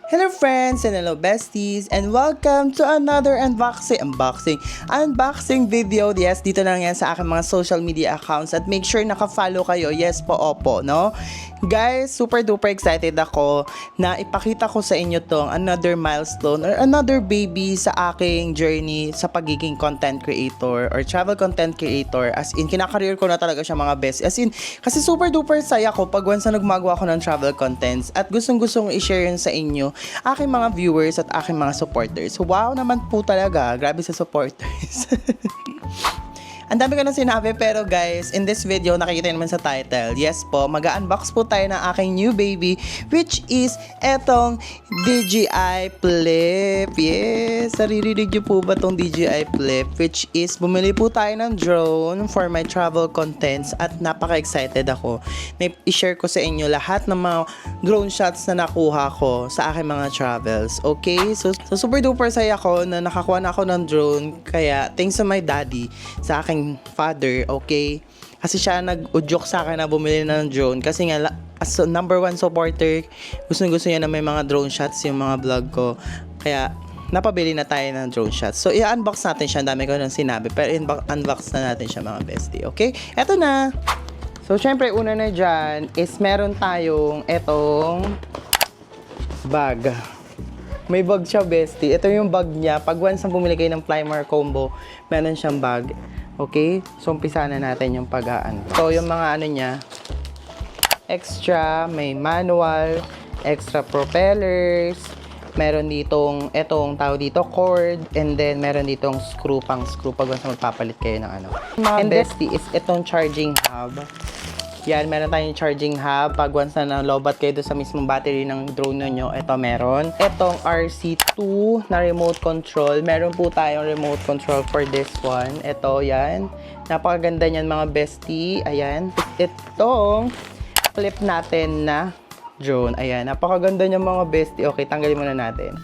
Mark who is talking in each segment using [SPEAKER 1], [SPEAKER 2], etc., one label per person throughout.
[SPEAKER 1] Hello friends and hello besties and welcome to another unboxing video. Yes, dito lang yan sa aking mga social media accounts at make sure naka-follow kayo. Yes po, opo, no? Guys, super duper excited ako na ipakita ko sa inyo tong another milestone or another baby sa aking journey sa pagiging content creator or travel content creator. As in, kinakareer ko na talaga siya mga best. As in, kasi super duper saya ko pag once na nagmagawa ko ng travel contents at gustong-gustong i-share yun sa inyo, aking mga viewers at aking mga supporters. Wow naman po talaga. Grabe sa supporters. Ang dami ko na sinabi pero guys, in this video nakikita naman sa title. Yes po, mag-unbox po tayo ng aking new baby which is etong DJI Flip. Yes, naririnig niyo po ba tong DJI Flip? Which is bumili po tayo ng drone for my travel contents at napaka-excited ako na i-share ko sa inyo lahat ng mga drone shots na nakuha ko sa aking mga travels. Okay? So super duper saya ko na nakakuha na ako ng drone kaya thanks to my daddy sa aking father, okay? Kasi siya nag-udyok sa akin na bumili ng drone kasi nga as number one supporter, gusto niya na may mga drone shots yung mga vlog ko. Kaya napabili na tayo ng drone shots. So i-unbox natin siya, dami ko nang sinabi, pero unbox na natin siya mga bestie, okay? Eto na. So syempre una na dyan is meron tayong etong bag. May bag siya, bestie. Ito yung bag niya. Pag once na bumili kayo ng Flymar combo, meron siyang bag. Okay? So, umpisa na natin yung pag-aan. So, yung mga ano niya, extra, may manual, extra propellers, meron ditong, etong tawag dito, cord, and then meron ditong screw, pang screw pag once na magpapalit kayo ng ano. Mga bestie is itong charging hub. Yan, meron tayong charging hub. Pag once na nalobat kayo doon sa mismong battery ng drone nyo, ito meron. Itong RC2 na remote control. Meron po tayong remote control for this one. Ito, yan. Napakaganda niyan mga bestie. Ayan. Itong flip natin na drone. Ayan. Napakaganda niyan mga bestie. Okay, tanggalin muna natin.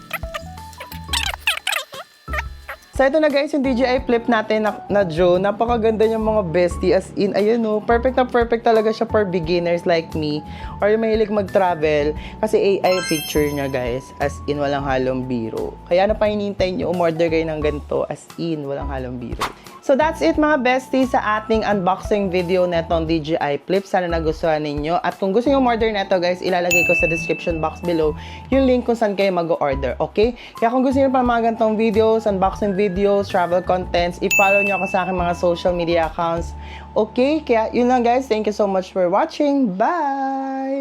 [SPEAKER 1] So, ito na guys, yung DJI Flip natin na drone. Napakaganda niyang mga bestie. As in, ayun o, perfect na perfect talaga siya for beginners like me. Or yung mahilig mag-travel. Kasi AI feature niya guys. As in, walang halong biro. Kaya na pa hinintay niyo, umorder kayo ng ganito. As in, walang halong biro. So, that's it mga bestie sa ating unboxing video netong DJI Flip. Sana nagustuhan ninyo. At kung gusto nyo umorder neto guys, ilalagay ko sa description box below yung link kung saan kayo mag-order. Okay? Kaya kung gusto nyo pa mga ganitong videos, unboxing videos, travel contents, i-follow nyo ako sa aking mga social media accounts. Okay? Kaya yun lang guys. Thank you so much for watching. Bye!